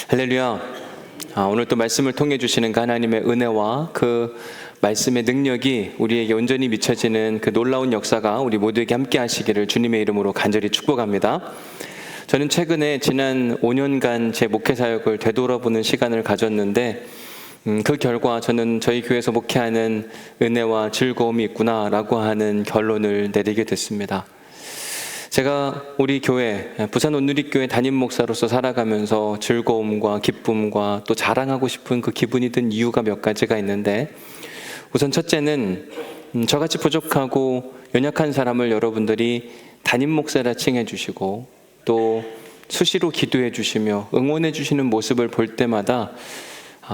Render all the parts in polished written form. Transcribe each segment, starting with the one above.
할렐루야. 오늘 또 말씀을 통해 주시는 그 하나님의 은혜와 그 말씀의 능력이 우리에게 온전히 미쳐지는 그 놀라운 역사가 우리 모두에게 함께 하시기를 주님의 이름으로 간절히 축복합니다. 저는 최근에 지난 5년간 제 목회 사역을 되돌아보는 시간을 가졌는데 그 결과 저는 저희 교회에서 목회하는 은혜와 즐거움이 있구나라고 하는 결론을 내리게 됐습니다. 제가 우리 교회, 부산 온누리교회 담임 목사로서 살아가면서 즐거움과 기쁨과 또 자랑하고 싶은 그 기분이 든 이유가 몇 가지가 있는데, 우선 첫째는 저같이 부족하고 연약한 사람을 여러분들이 담임 목사라 칭해 주시고 또 수시로 기도해 주시며 응원해 주시는 모습을 볼 때마다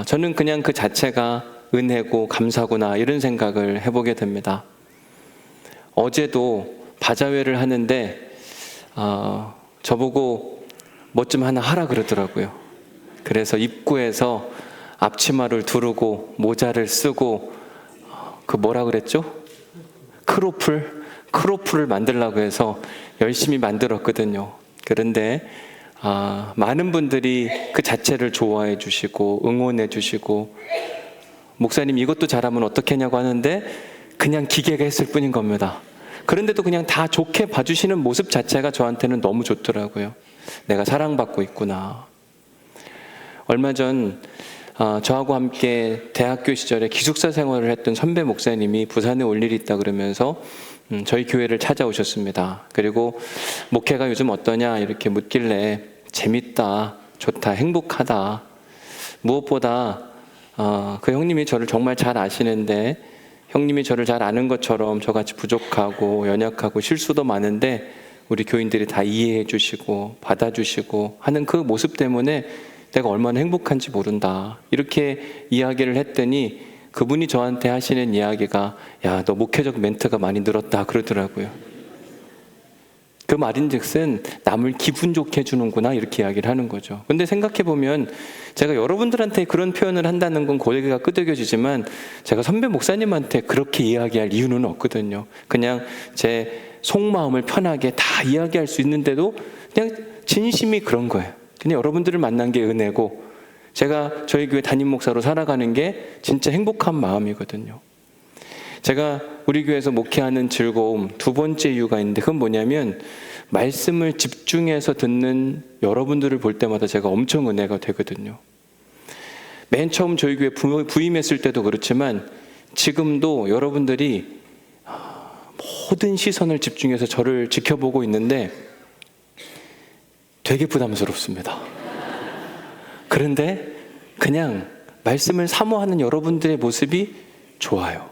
저는 그냥 그 자체가 은혜고 감사구나 이런 생각을 해보게 됩니다. 어제도 바자회를 하는데 저보고 뭐 좀 하나 하라 그러더라고요. 그래서 입구에서 앞치마를 두르고 모자를 쓰고 그 뭐라 그랬죠? 크로플을 만들려고 해서 열심히 만들었거든요. 그런데 많은 분들이 그 자체를 좋아해 주시고 응원해 주시고, 목사님 이것도 잘하면 어떻게 하냐고 하는데 그냥 기계가 했을 뿐인 겁니다. 그런데도 그냥 다 좋게 봐주시는 모습 자체가 저한테는 너무 좋더라고요. 내가 사랑받고 있구나. 얼마 전 저하고 함께 대학교 시절에 기숙사 생활을 했던 선배 목사님이 부산에 올 일이 있다 그러면서 저희 교회를 찾아오셨습니다. 그리고 목회가 요즘 어떠냐 이렇게 묻길래 재밌다, 좋다, 행복하다. 무엇보다 그 형님이 저를 정말 잘 아시는데, 형님이 저를 잘 아는 것처럼 저같이 부족하고 연약하고 실수도 많은데 우리 교인들이 다 이해해 주시고 받아주시고 하는 그 모습 때문에 내가 얼마나 행복한지 모른다, 이렇게 이야기를 했더니 그분이 저한테 하시는 이야기가 야, 너 목회적 멘트가 많이 늘었다 그러더라고요. 그 말인즉슨 남을 기분 좋게 해주는구나 이렇게 이야기를 하는 거죠. 근데 생각해보면 제가 여러분들한테 그런 표현을 한다는 건 고개가 끄덕여지지만 제가 선배 목사님한테 그렇게 이야기할 이유는 없거든요. 그냥 제 속마음을 편하게 다 이야기할 수 있는데도 그냥 진심이 그런 거예요. 그냥 여러분들을 만난 게 은혜고 제가 저희 교회 담임 목사로 살아가는 게 진짜 행복한 마음이거든요. 제가 우리 교회에서 목회하는 즐거움 두 번째 이유가 있는데, 그건 뭐냐면 말씀을 집중해서 듣는 여러분들을 볼 때마다 제가 엄청 은혜가 되거든요. 맨 처음 저희 교회 부임했을 때도 그렇지만 지금도 여러분들이 모든 시선을 집중해서 저를 지켜보고 있는데 되게 부담스럽습니다. 그런데 그냥 말씀을 사모하는 여러분들의 모습이 좋아요.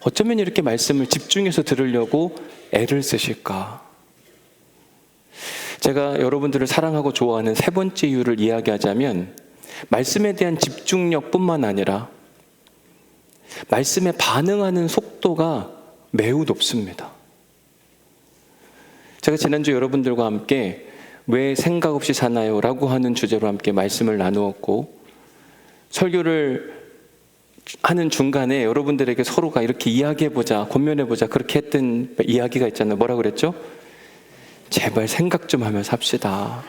어쩌면 이렇게 말씀을 집중해서 들으려고 애를 쓰실까? 제가 여러분들을 사랑하고 좋아하는 세 번째 이유를 이야기하자면, 말씀에 대한 집중력뿐만 아니라 말씀에 반응하는 속도가 매우 높습니다. 제가 지난주 여러분들과 함께 왜 생각 없이 사나요? 라고 하는 주제로 함께 말씀을 나누었고, 설교를 하는 중간에 여러분들에게 서로가 이렇게 이야기해보자, 권면해보자 그렇게 했던 이야기가 있잖아요. 뭐라 그랬죠? 제발 생각 좀 하면서 삽시다.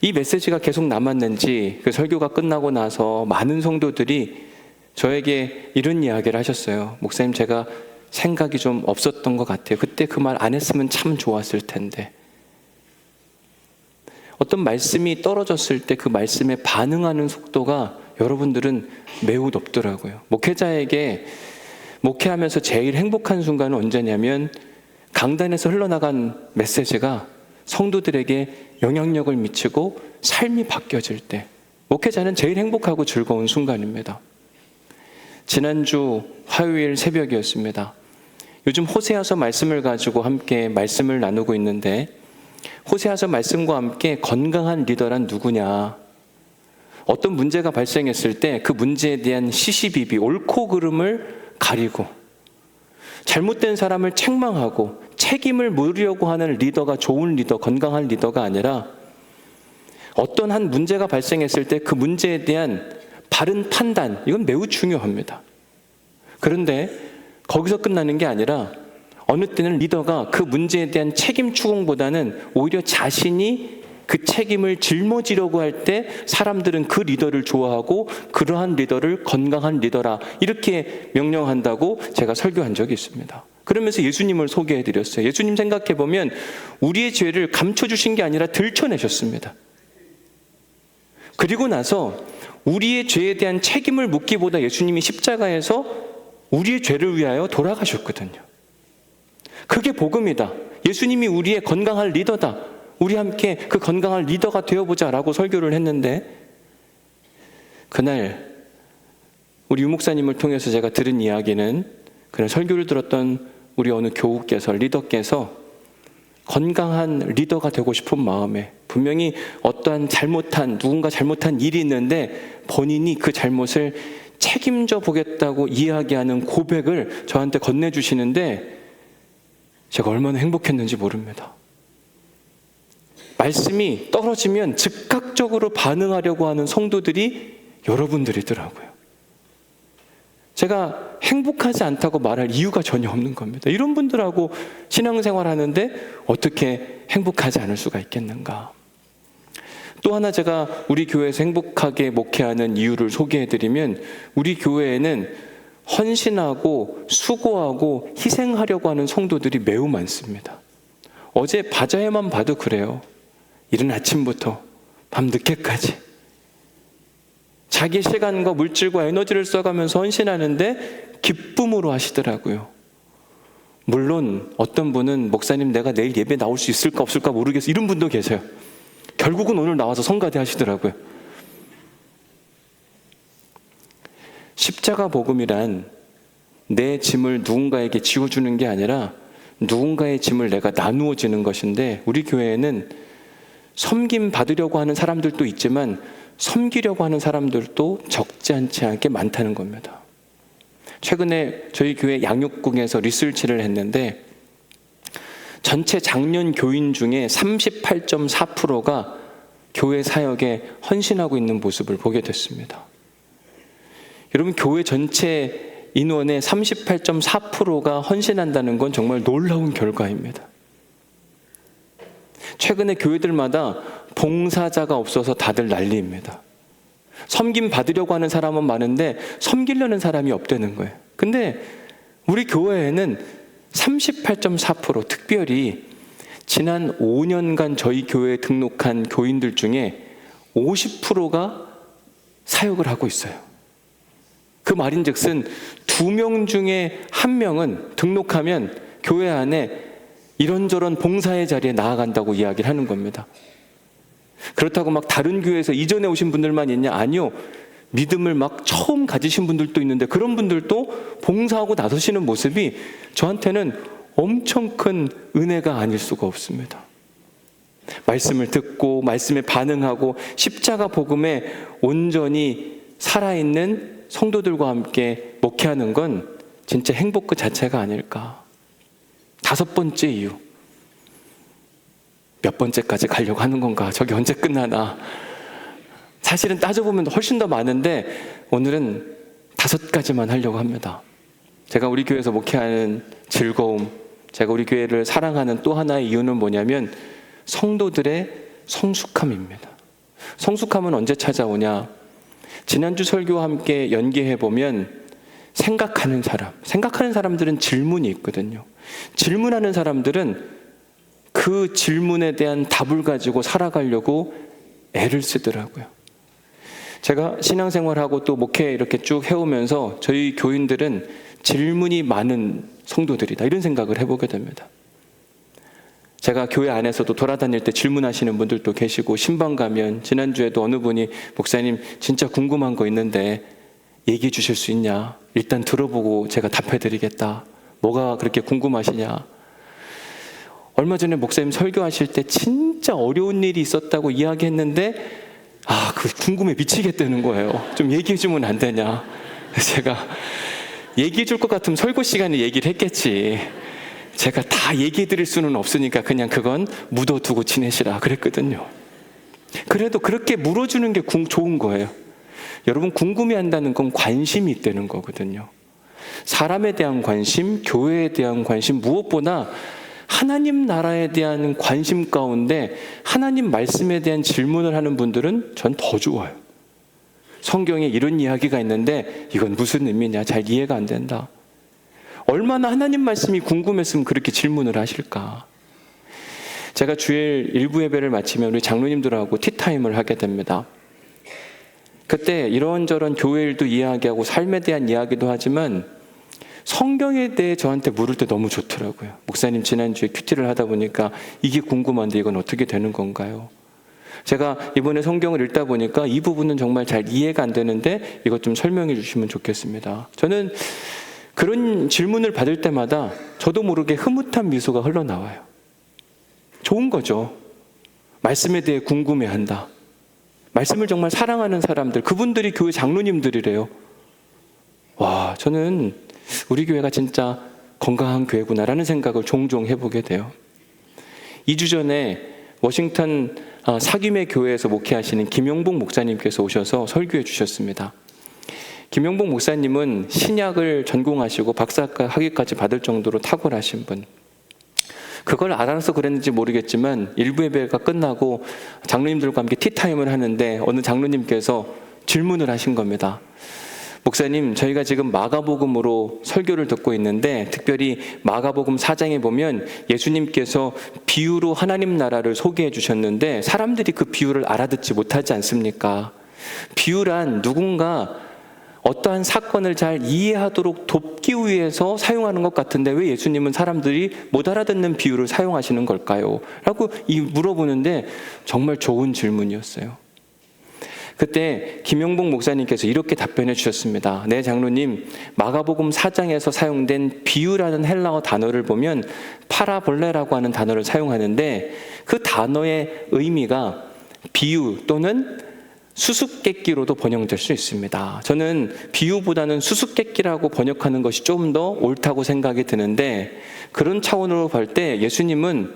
이 메시지가 계속 남았는지 그 설교가 끝나고 나서 많은 성도들이 저에게 이런 이야기를 하셨어요. 목사님, 제가 생각이 좀 없었던 것 같아요. 그때 그 말 안 했으면 참 좋았을 텐데. 어떤 말씀이 떨어졌을 때 그 말씀에 반응하는 속도가 여러분들은 매우 높더라고요. 목회자에게 목회하면서 제일 행복한 순간은 언제냐면, 강단에서 흘러나간 메시지가 성도들에게 영향력을 미치고 삶이 바뀌어질 때, 목회자는 제일 행복하고 즐거운 순간입니다. 지난주 화요일 새벽이었습니다. 요즘 호세아서 말씀을 가지고 함께 말씀을 나누고 있는데, 호세아서 말씀과 함께 건강한 리더란 누구냐, 어떤 문제가 발생했을 때 그 문제에 대한 시시비비, 옳고 그름을 가리고 잘못된 사람을 책망하고 책임을 물으려고 하는 리더가 좋은 리더, 건강한 리더가 아니라, 어떤 한 문제가 발생했을 때 그 문제에 대한 바른 판단, 이건 매우 중요합니다. 그런데 거기서 끝나는 게 아니라 어느 때는 리더가 그 문제에 대한 책임 추궁보다는 오히려 자신이 그 책임을 짊어지려고 할 때 사람들은 그 리더를 좋아하고 그러한 리더를 건강한 리더라 이렇게 명령한다고 제가 설교한 적이 있습니다. 그러면서 예수님을 소개해드렸어요. 예수님 생각해보면 우리의 죄를 감춰주신 게 아니라 들춰내셨습니다. 그리고 나서 우리의 죄에 대한 책임을 묻기보다 예수님이 십자가에서 우리의 죄를 위하여 돌아가셨거든요. 그게 복음이다. 예수님이 우리의 건강한 리더다. 우리 함께 그 건강한 리더가 되어보자라고 설교를 했는데, 그날 우리 유목사님을 통해서 제가 들은 이야기는, 그날 설교를 들었던 우리 어느 교우께서, 리더께서 건강한 리더가 되고 싶은 마음에 분명히 어떠한 누군가 잘못한 일이 있는데 본인이 그 잘못을 책임져 보겠다고 이야기하는 고백을 저한테 건네주시는데 제가 얼마나 행복했는지 모릅니다. 말씀이 떨어지면 즉각적으로 반응하려고 하는 성도들이 여러분들이더라고요. 제가 행복하지 않다고 말할 이유가 전혀 없는 겁니다. 이런 분들하고 신앙생활 하는데 어떻게 행복하지 않을 수가 있겠는가. 또 하나 제가 우리 교회에서 행복하게 목회하는 이유를 소개해드리면, 우리 교회에는 헌신하고 수고하고 희생하려고 하는 성도들이 매우 많습니다. 어제 바자회만 봐도 그래요. 이른 아침부터 밤 늦게까지 자기 시간과 물질과 에너지를 써가면서 헌신하는데 기쁨으로 하시더라고요. 물론 어떤 분은 목사님 내가 내일 예배 나올 수 있을까 없을까 모르겠어 이런 분도 계세요. 결국은 오늘 나와서 성가대 하시더라고요. 십자가 복음이란 내 짐을 누군가에게 지워주는 게 아니라 누군가의 짐을 내가 나누어 지는 것인데, 우리 교회에는 섬김 받으려고 하는 사람들도 있지만 섬기려고 하는 사람들도 적지 않게 많다는 겁니다. 최근에 저희 교회 양육국에서 리서치를 했는데 전체 작년 교인 중에 38.4%가 교회 사역에 헌신하고 있는 모습을 보게 됐습니다. 여러분, 교회 전체 인원의 38.4%가 헌신한다는 건 정말 놀라운 결과입니다. 최근에 교회들마다 봉사자가 없어서 다들 난리입니다. 섬김 받으려고 하는 사람은 많은데 섬기려는 사람이 없다는 거예요. 근데 우리 교회에는 38.4%, 특별히 지난 5년간 저희 교회에 등록한 교인들 중에 50%가 사역을 하고 있어요. 그 말인즉슨 2명 중에 1명은 등록하면 교회 안에 이런저런 봉사의 자리에 나아간다고 이야기를 하는 겁니다. 그렇다고 막 다른 교회에서 이전에 오신 분들만 있냐? 아니요. 믿음을 막 처음 가지신 분들도 있는데 그런 분들도 봉사하고 나서시는 모습이 저한테는 엄청 큰 은혜가 아닐 수가 없습니다. 말씀을 듣고 말씀에 반응하고 십자가 복음에 온전히 살아있는 성도들과 함께 목회하는 건 진짜 행복 그 자체가 아닐까. 5번째 이유. 몇 번째까지 가려고 하는 건가? 저게 언제 끝나나? 사실은 따져보면 훨씬 더 많은데 오늘은 5가지만 하려고 합니다. 제가 우리 교회에서 목회하는 즐거움, 제가 우리 교회를 사랑하는 또 하나의 이유는 뭐냐면 성도들의 성숙함입니다. 성숙함은 언제 찾아오냐? 지난주 설교와 함께 연계해보면 생각하는 사람들은 질문이 있거든요. 질문하는 사람들은 그 질문에 대한 답을 가지고 살아가려고 애를 쓰더라고요. 제가 신앙생활하고 또 목회 이렇게 쭉 해오면서 저희 교인들은 질문이 많은 성도들이다, 이런 생각을 해보게 됩니다. 제가 교회 안에서도 돌아다닐 때 질문하시는 분들도 계시고, 신방 가면 지난주에도 어느 분이 목사님 진짜 궁금한 거 있는데 얘기해 주실 수 있냐? 일단 들어보고 제가 답해드리겠다. 뭐가 그렇게 궁금하시냐? 얼마 전에 목사님 설교하실 때 진짜 어려운 일이 있었다고 이야기했는데 그 궁금해 미치겠다는 거예요. 좀 얘기해 주면 안 되냐? 제가 얘기해 줄 것 같으면 설교 시간에 얘기를 했겠지. 제가 다 얘기해 드릴 수는 없으니까 그냥 그건 묻어두고 지내시라 그랬거든요. 그래도 그렇게 물어주는 게 좋은 거예요. 여러분, 궁금해한다는 건 관심이 있다는 거거든요. 사람에 대한 관심, 교회에 대한 관심, 무엇보다 하나님 나라에 대한 관심 가운데 하나님 말씀에 대한 질문을 하는 분들은 전 더 좋아요. 성경에 이런 이야기가 있는데 이건 무슨 의미냐? 잘 이해가 안 된다. 얼마나 하나님 말씀이 궁금했으면 그렇게 질문을 하실까? 제가 주일 일부 예배를 마치면 우리 장로님들하고 티타임을 하게 됩니다. 그때 이런저런 교회 일도 이야기하고 삶에 대한 이야기도 하지만 성경에 대해 저한테 물을 때 너무 좋더라고요. 목사님 지난주에 큐티를 하다 보니까 이게 궁금한데 이건 어떻게 되는 건가요? 제가 이번에 성경을 읽다 보니까 이 부분은 정말 잘 이해가 안 되는데 이것 좀 설명해 주시면 좋겠습니다. 저는 그런 질문을 받을 때마다 저도 모르게 흐뭇한 미소가 흘러나와요. 좋은 거죠. 말씀에 대해 궁금해한다. 말씀을 정말 사랑하는 사람들, 그분들이 교회 장로님들이래요. 와, 저는 우리 교회가 진짜 건강한 교회구나라는 생각을 종종 해보게 돼요. 2주 전에 워싱턴 사김의 교회에서 목회하시는 김용복 목사님께서 오셔서 설교해 주셨습니다. 김용복 목사님은 신약을 전공하시고 박사학위까지 받을 정도로 탁월하신 분. 그걸 알아서 그랬는지 모르겠지만 일부 예배가 끝나고 장로님들과 함께 티타임을 하는데 어느 장로님께서 질문을 하신 겁니다. 목사님, 저희가 지금 마가복음으로 설교를 듣고 있는데 특별히 마가복음 4장에 보면 예수님께서 비유로 하나님 나라를 소개해 주셨는데 사람들이 그 비유를 알아듣지 못하지 않습니까? 비유란 누군가 어떠한 사건을 잘 이해하도록 돕기 위해서 사용하는 것 같은데 왜 예수님은 사람들이 못 알아듣는 비유를 사용하시는 걸까요? 라고 물어보는데 정말 좋은 질문이었어요. 그때 김용복 목사님께서 이렇게 답변해 주셨습니다. 네, 장로님, 마가복음 4장에서 사용된 비유라는 헬라어 단어를 보면 파라볼레라고 하는 단어를 사용하는데 그 단어의 의미가 비유 또는 수수께끼로도 번역될 수 있습니다. 저는 비유보다는 수수께끼라고 번역하는 것이 좀 더 옳다고 생각이 드는데 그런 차원으로 볼 때 예수님은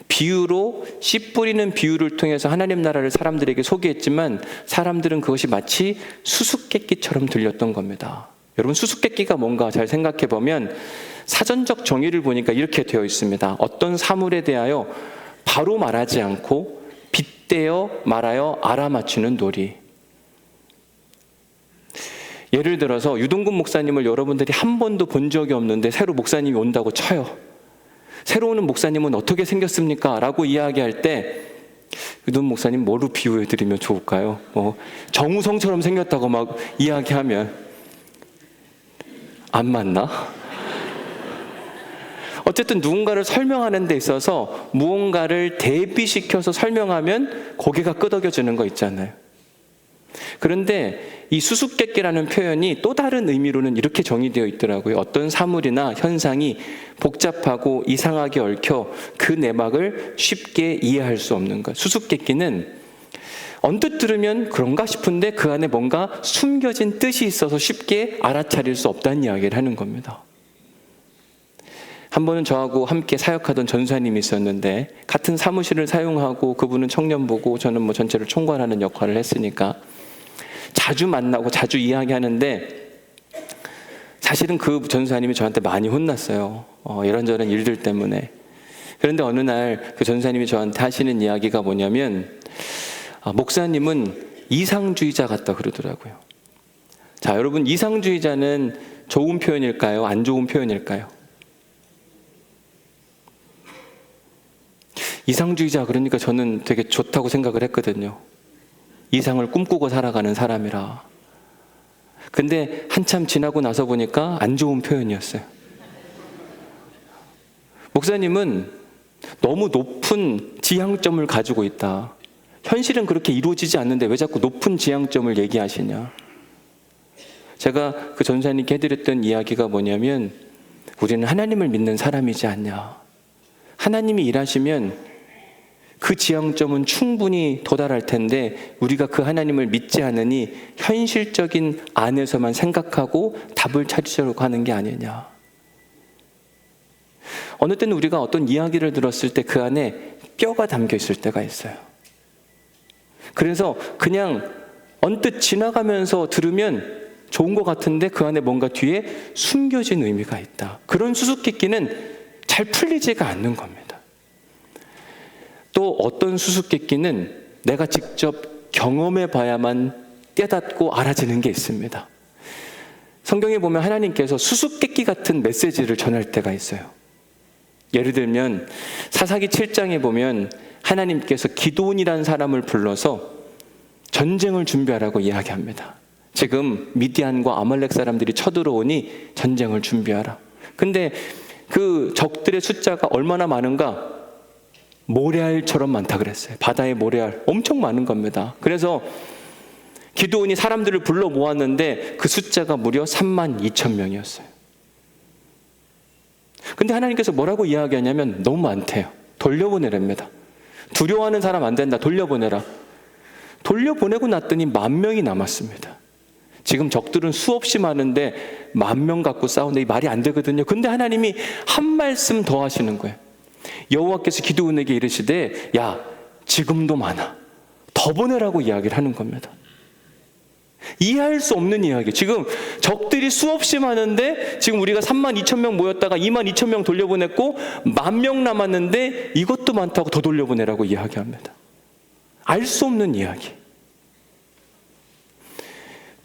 비유로 씨 뿌리는 비유를 통해서 하나님 나라를 사람들에게 소개했지만 사람들은 그것이 마치 수수께끼처럼 들렸던 겁니다. 여러분, 수수께끼가 뭔가 잘 생각해 보면 사전적 정의를 보니까 이렇게 되어 있습니다. 어떤 사물에 대하여 바로 말하지 않고 빗대어 말하여 알아맞추는 놀이. 예를 들어서 유동근 목사님을 여러분들이 한 번도 본 적이 없는데 새로 목사님이 온다고 쳐요. 새로 오는 목사님은 어떻게 생겼습니까? 라고 이야기할 때 유동근 목사님 뭐로 비유해 드리면 좋을까요? 정우성처럼 생겼다고 막 이야기하면 안 맞나? 어쨌든 누군가를 설명하는 데 있어서 무언가를 대비시켜서 설명하면 고개가 끄덕여지는 거 있잖아요. 그런데 이 수수께끼라는 표현이 또 다른 의미로는 이렇게 정의되어 있더라고요. 어떤 사물이나 현상이 복잡하고 이상하게 얽혀 그 내막을 쉽게 이해할 수 없는 것. 수수께끼는 언뜻 들으면 그런가 싶은데 그 안에 뭔가 숨겨진 뜻이 있어서 쉽게 알아차릴 수 없다는 이야기를 하는 겁니다. 한 번은 저하고 함께 사역하던 전사님이 있었는데 같은 사무실을 사용하고 그분은 청년부고 저는 전체를 총괄하는 역할을 했으니까 자주 만나고 자주 이야기하는데 사실은 그 전사님이 저한테 많이 혼났어요. 이런저런 일들 때문에. 그런데 어느 날 그 전사님이 저한테 하시는 이야기가 뭐냐면 목사님은 이상주의자 같다 그러더라고요. 자, 여러분, 이상주의자는 좋은 표현일까요? 안 좋은 표현일까요? 이상주의자 그러니까 저는 되게 좋다고 생각을 했거든요. 이상을 꿈꾸고 살아가는 사람이라. 근데 한참 지나고 나서 보니까 안 좋은 표현이었어요. 목사님은 너무 높은 지향점을 가지고 있다. 현실은 그렇게 이루어지지 않는데 왜 자꾸 높은 지향점을 얘기하시냐. 제가 그 전사님께 해드렸던 이야기가 뭐냐면 우리는 하나님을 믿는 사람이지 않냐. 하나님이 일하시면 그 지향점은 충분히 도달할 텐데 우리가 그 하나님을 믿지 않으니 현실적인 안에서만 생각하고 답을 찾으려고 하는 게 아니냐. 어느 때는 우리가 어떤 이야기를 들었을 때 그 안에 뼈가 담겨 있을 때가 있어요. 그래서 그냥 언뜻 지나가면서 들으면 좋은 것 같은데 그 안에 뭔가 뒤에 숨겨진 의미가 있다. 그런 수수께끼는 잘 풀리지가 않는 겁니다. 또 어떤 수수께끼는 내가 직접 경험해 봐야만 깨닫고 알아지는 게 있습니다. 성경에 보면 하나님께서 수수께끼 같은 메시지를 전할 때가 있어요. 예를 들면 사사기 7장에 보면 하나님께서 기드온이라는 사람을 불러서 전쟁을 준비하라고 이야기합니다. 지금 미디안과 아말렉 사람들이 쳐들어오니 전쟁을 준비하라. 근데 그 적들의 숫자가 얼마나 많은가? 모래알처럼 많다 그랬어요. 바다의 모래알 엄청 많은 겁니다. 그래서 기드온이 사람들을 불러 모았는데 그 숫자가 무려 32,000명이었어요. 근데 하나님께서 뭐라고 이야기하냐면 너무 많대요. 돌려보내랍니다. 두려워하는 사람 안 된다. 돌려보내라. 돌려보내고 났더니 10,000명이 남았습니다. 지금 적들은 수없이 많은데 10,000명 갖고 싸우는데 이 말이 안 되거든요. 근데 하나님이 한 말씀 더 하시는 거예요. 여호와께서 기드온에게 이르시되 야 지금도 많아. 더 보내라고 이야기를 하는 겁니다. 이해할 수 없는 이야기. 지금 적들이 수없이 많은데 지금 우리가 32,000명 모였다가 22,000명 돌려보냈고 10,000명 남았는데 이것도 많다고 더 돌려보내라고 이야기합니다. 알 수 없는 이야기.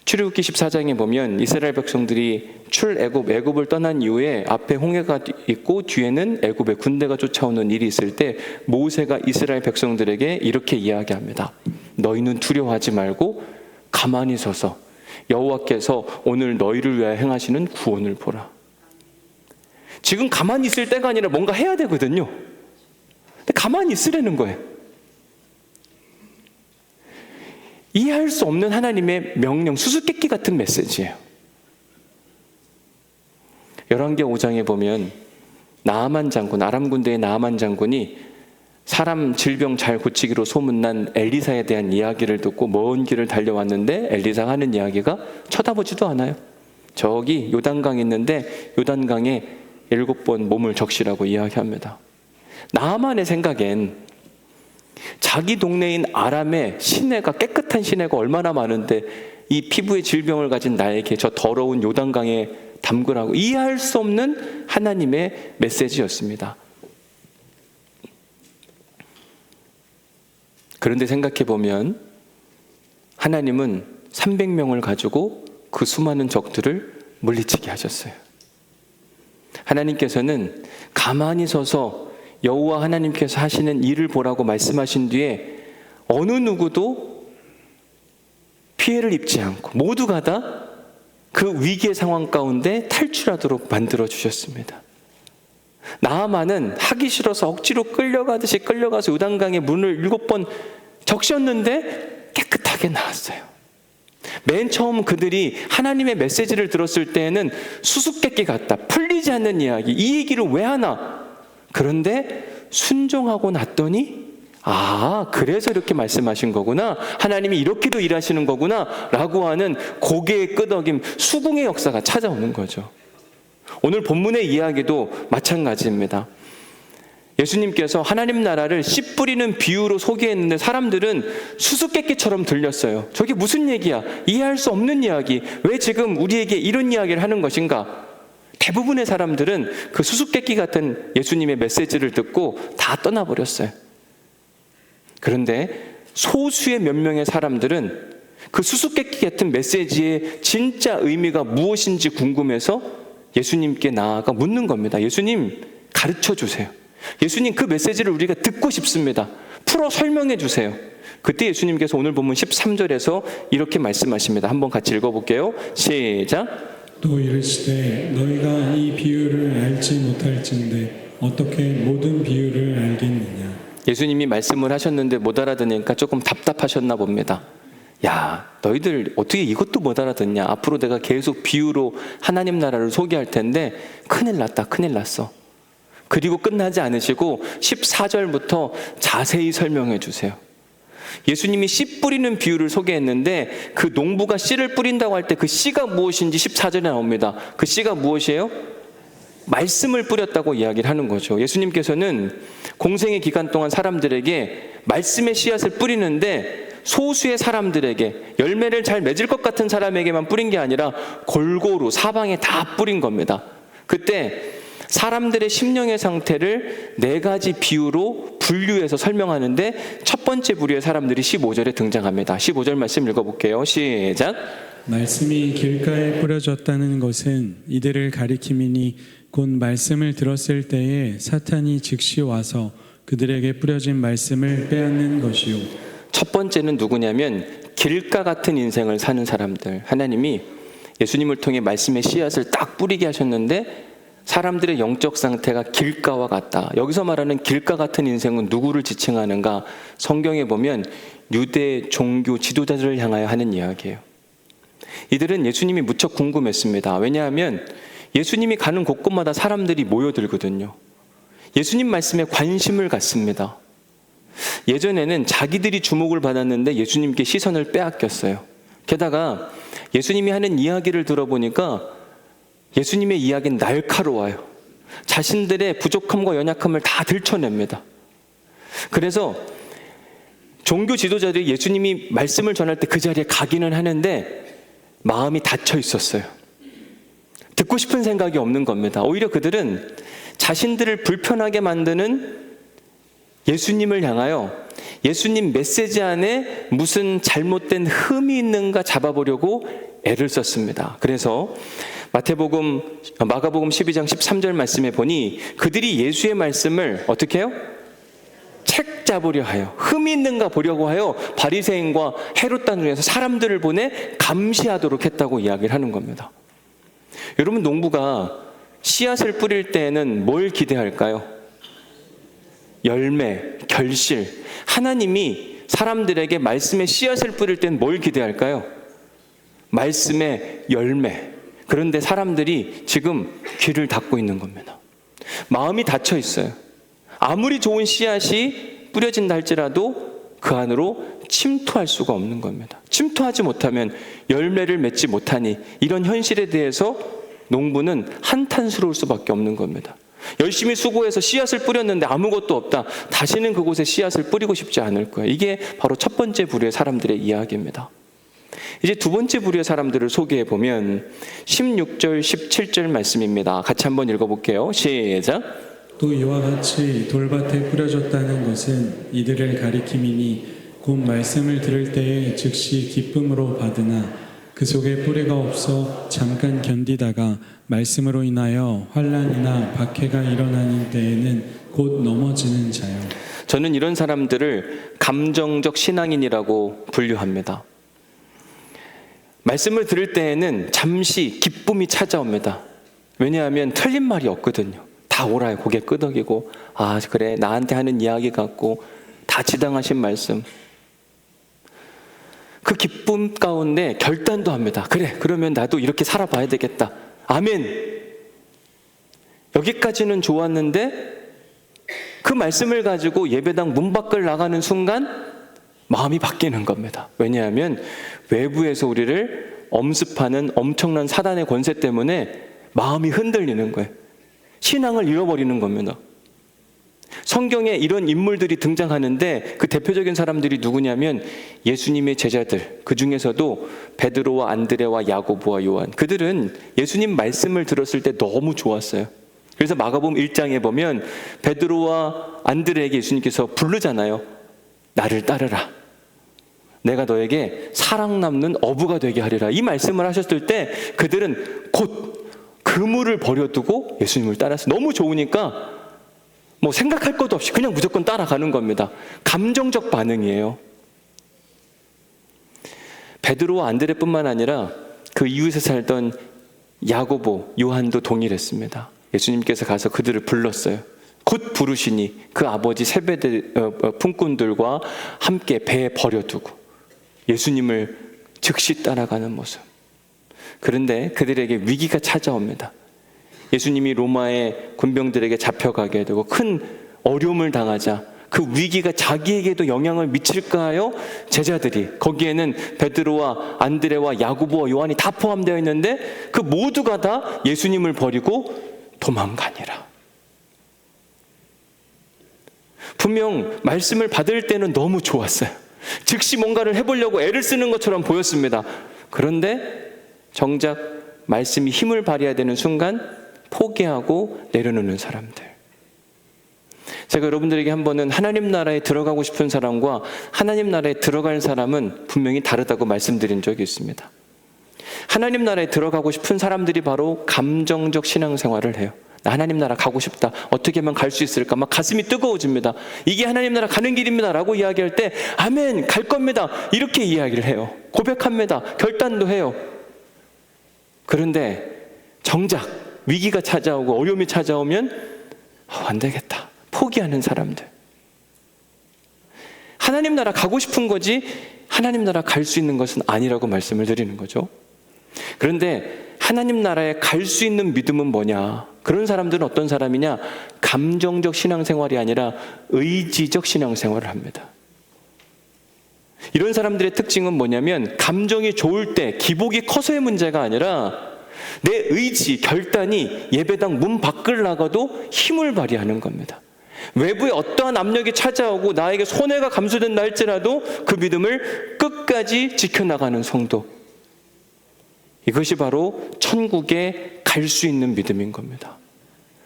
출애굽기 14장에 보면 이스라엘 백성들이 애굽을 떠난 이후에 앞에 홍해가 있고 뒤에는 애굽의 군대가 쫓아오는 일이 있을 때 모세가 이스라엘 백성들에게 이렇게 이야기합니다. 너희는 두려워하지 말고 가만히 서서 여호와께서 오늘 너희를 위하여 행하시는 구원을 보라. 지금 가만히 있을 때가 아니라 뭔가 해야 되거든요. 근데 가만히 있으라는 거예요. 이해할 수 없는 하나님의 명령, 수수께끼 같은 메시지예요. 열왕기 5장에 보면 나아만 장군, 아람 군대의 나아만 장군이 사람 질병 잘 고치기로 소문난 엘리사에 대한 이야기를 듣고 먼 길을 달려왔는데 엘리사가 하는 이야기가 쳐다보지도 않아요. 저기 요단강이 있는데 요단강에 7번 몸을 적시라고 이야기합니다. 나아만의 생각엔 자기 동네인 아람의 시내가, 깨끗한 시내가 얼마나 많은데 이 피부의 질병을 가진 나에게 저 더러운 요단강에 담그라고, 이해할 수 없는 하나님의 메시지였습니다. 그런데 생각해 보면 하나님은 300명을 가지고 그 수많은 적들을 물리치게 하셨어요. 하나님께서는 가만히 서서 여호와 하나님께서 하시는 일을 보라고 말씀하신 뒤에 어느 누구도 피해를 입지 않고 모두가 다 그 위기의 상황 가운데 탈출하도록 만들어 주셨습니다. 나아만은 하기 싫어서 억지로 끌려가듯이 끌려가서 요단강에 문을 7번 적셨는데 깨끗하게 나왔어요. 맨 처음 그들이 하나님의 메시지를 들었을 때에는 수수께끼 같다, 풀리지 않는 이야기, 이 얘기를 왜 하나? 그런데 순종하고 났더니 그래서 이렇게 말씀하신 거구나, 하나님이 이렇게도 일하시는 거구나 라고 하는 고개의 끄덕임, 수긍의 역사가 찾아오는 거죠. 오늘 본문의 이야기도 마찬가지입니다. 예수님께서 하나님 나라를 씨 뿌리는 비유로 소개했는데 사람들은 수수께끼처럼 들렸어요. 저게 무슨 얘기야? 이해할 수 없는 이야기. 왜 지금 우리에게 이런 이야기를 하는 것인가? 대부분의 사람들은 그 수수께끼 같은 예수님의 메시지를 듣고 다 떠나버렸어요. 그런데 소수의 몇 명의 사람들은 그 수수께끼 같은 메시지의 진짜 의미가 무엇인지 궁금해서 예수님께 나아가 묻는 겁니다. 예수님, 가르쳐 주세요. 예수님, 그 메시지를 우리가 듣고 싶습니다. 풀어 설명해 주세요. 그때 예수님께서 오늘 본문 13절에서 이렇게 말씀하십니다. 한번 같이 읽어볼게요. 시작. 또 이르시되 너희가 이 비유를 알지 못할진대 어떻게 모든 비유를 알겠느냐. 예수님이 말씀을 하셨는데 못 알아듣으니까 조금 답답하셨나 봅니다. 야, 너희들 어떻게 이것도 못 알아듣냐? 앞으로 내가 계속 비유로 하나님 나라를 소개할 텐데 큰일 났다, 큰일 났어. 그리고 끝나지 않으시고 14절부터 자세히 설명해 주세요. 예수님이 씨 뿌리는 비유를 소개했는데 그 농부가 씨를 뿌린다고 할 때 그 씨가 무엇인지 14절에 나옵니다. 그 씨가 무엇이에요? 말씀을 뿌렸다고 이야기를 하는 거죠. 예수님께서는 공생의 기간 동안 사람들에게 말씀의 씨앗을 뿌리는데 소수의 사람들에게, 열매를 잘 맺을 것 같은 사람에게만 뿌린 게 아니라 골고루 사방에 다 뿌린 겁니다. 그때 사람들의 심령의 상태를 4가지 비유로 분류해서 설명하는데 첫 번째 부류의 사람들이 15절에 등장합니다. 15절 말씀 읽어볼게요. 시작. 말씀이 길가에 뿌려졌다는 것은 이들을 가리킴이니 곧 말씀을 들었을 때에 사탄이 즉시 와서 그들에게 뿌려진 말씀을 빼앗는 것이요. 첫 번째는 누구냐면 길가 같은 인생을 사는 사람들. 하나님이 예수님을 통해 말씀의 씨앗을 딱 뿌리게 하셨는데 사람들의 영적 상태가 길가와 같다. 여기서 말하는 길가 같은 인생은 누구를 지칭하는가? 성경에 보면 유대 종교 지도자들을 향하여 하는 이야기예요. 이들은 예수님이 무척 궁금했습니다. 왜냐하면 예수님이 가는 곳곳마다 사람들이 모여들거든요. 예수님 말씀에 관심을 갖습니다. 예전에는 자기들이 주목을 받았는데 예수님께 시선을 빼앗겼어요. 게다가 예수님이 하는 이야기를 들어보니까 예수님의 이야기는 날카로워요. 자신들의 부족함과 연약함을 다 들춰냅니다. 그래서 종교 지도자들이 예수님이 말씀을 전할 때 그 자리에 가기는 하는데 마음이 닫혀 있었어요. 듣고 싶은 생각이 없는 겁니다. 오히려 그들은 자신들을 불편하게 만드는 예수님을 향하여 예수님 메시지 안에 무슨 잘못된 흠이 있는가 잡아보려고 애를 썼습니다. 그래서 마가복음 12장 13절 말씀에 보니 그들이 예수의 말씀을 어떻게 해요? 책 잡으려 하여, 흠이 있는가 보려고 하여 바리새인과 헤롯단을 사람들을 보내 감시하도록 했다고 이야기를 하는 겁니다. 여러분, 농부가 씨앗을 뿌릴 때에는 뭘 기대할까요? 열매, 결실. 하나님이 사람들에게 말씀의 씨앗을 뿌릴 때는 뭘 기대할까요? 말씀의 열매. 그런데 사람들이 지금 귀를 닫고 있는 겁니다. 마음이 닫혀 있어요. 아무리 좋은 씨앗이 뿌려진다 할지라도 그 안으로 침투할 수가 없는 겁니다. 침투하지 못하면 열매를 맺지 못하니 이런 현실에 대해서 농부는 한탄스러울 수밖에 없는 겁니다. 열심히 수고해서 씨앗을 뿌렸는데 아무것도 없다. 다시는 그곳에 씨앗을 뿌리고 싶지 않을 거예요. 이게 바로 첫 번째 부류의 사람들의 이야기입니다. 이제 두 번째 부류의 사람들을 소개해 보면 16절, 17절 말씀입니다. 같이 한번 읽어볼게요. 시작. 또 이와 같이 돌밭에 뿌려졌다는 것은 이들을 가리킴이니 곧 말씀을 들을 때에 즉시 기쁨으로 받으나 그 속에 뿌리가 없어 잠깐 견디다가 말씀으로 인하여 환난이나 박해가 일어나는 때에는 곧 넘어지는 자요. 저는 이런 사람들을 감정적 신앙인이라고 분류합니다. 말씀을 들을 때에는 잠시 기쁨이 찾아옵니다. 왜냐하면 틀린 말이 없거든요. 다 옳아요. 고개 끄덕이고, 아 그래 나한테 하는 이야기 같고 다 지당하신 말씀. 그 기쁨 가운데 결단도 합니다. 그래, 그러면 나도 이렇게 살아봐야 되겠다. 아멘. 여기까지는 좋았는데 그 말씀을 가지고 예배당 문 밖을 나가는 순간 마음이 바뀌는 겁니다. 왜냐하면 외부에서 우리를 엄습하는 엄청난 사단의 권세 때문에 마음이 흔들리는 거예요. 신앙을 잃어버리는 겁니다. 성경에 이런 인물들이 등장하는데 그 대표적인 사람들이 누구냐면 예수님의 제자들, 그 중에서도 베드로와 안드레와 야고보와 요한. 그들은 예수님 말씀을 들었을 때 너무 좋았어요. 그래서 마가복음 1장에 보면 베드로와 안드레에게 예수님께서 부르잖아요. 나를 따르라. 내가 너에게 사랑 남는 어부가 되게 하리라. 이 말씀을 하셨을 때 그들은 곧 그물을 버려두고 예수님을 따랐어요. 너무 좋으니까 뭐 생각할 것도 없이 그냥 무조건 따라가는 겁니다. 감정적 반응이에요. 베드로와 안드레뿐만 아니라 그 이웃에 살던 야고보, 요한도 동일했습니다. 예수님께서 가서 그들을 불렀어요. 곧 부르시니 그 아버지 세베대 품꾼들과 함께 배에 버려두고 예수님을 즉시 따라가는 모습. 그런데 그들에게 위기가 찾아옵니다. 예수님이 로마의 군병들에게 잡혀가게 되고 큰 어려움을 당하자 그 위기가 자기에게도 영향을 미칠까 하여 제자들이, 거기에는 베드로와 안드레와 야고보와 요한이 다 포함되어 있는데 그 모두가 다 예수님을 버리고 도망가니라. 분명 말씀을 받을 때는 너무 좋았어요. 즉시 뭔가를 해보려고 애를 쓰는 것처럼 보였습니다. 그런데 정작 말씀이 힘을 발휘해야 되는 순간 포기하고 내려놓는 사람들. 제가 여러분들에게 한 번은 하나님 나라에 들어가고 싶은 사람과 하나님 나라에 들어갈 사람은 분명히 다르다고 말씀드린 적이 있습니다. 하나님 나라에 들어가고 싶은 사람들이 바로 감정적 신앙생활을 해요. 나 하나님 나라 가고 싶다. 어떻게 하면 갈 수 있을까? 막 가슴이 뜨거워집니다. 이게 하나님 나라 가는 길입니다 라고 이야기할 때 아멘, 갈 겁니다. 이렇게 이야기를 해요. 고백합니다. 결단도 해요. 그런데 정작 위기가 찾아오고 어려움이 찾아오면 안 되겠다. 포기하는 사람들. 하나님 나라 가고 싶은 거지 하나님 나라 갈 수 있는 것은 아니라고 말씀을 드리는 거죠. 그런데 하나님 나라에 갈 수 있는 믿음은 뭐냐? 그런 사람들은 어떤 사람이냐? 감정적 신앙생활이 아니라 의지적 신앙생활을 합니다. 이런 사람들의 특징은 뭐냐면 감정이 좋을 때 기복이 커서의 문제가 아니라 내 의지, 결단이 예배당 문 밖을 나가도 힘을 발휘하는 겁니다. 외부에 어떠한 압력이 찾아오고 나에게 손해가 감수된다 할지라도 그 믿음을 끝까지 지켜나가는 성도. 이것이 바로 천국에 갈 수 있는 믿음인 겁니다.